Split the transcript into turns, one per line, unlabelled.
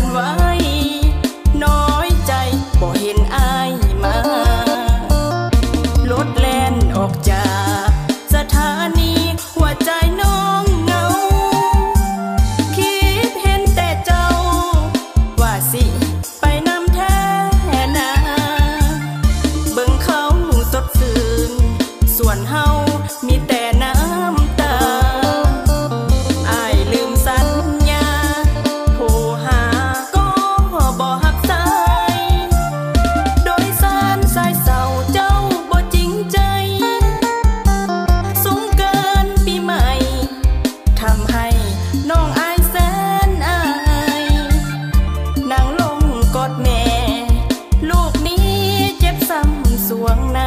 นไหวน้อยใจบ่เห็นอายมารถแล่นออกจากสถานีหัวใจน้องเหงาคิดเห็นแต่เจ้าว่าสิไปนำแท้นาเบิ่งเขาสดชื่นส่วนเฮามีแต่น้ำตาอายลืมสัญญาโทรหาก็บ่รับสายโดยสารสายเศร้าเจ้าบ่จริงใจสงกรานต์ปีใหม่ทำให้น้องอายแสนอายนั่งลงกอดแม่ลูกนี้เจ็บซ้ำสวงใน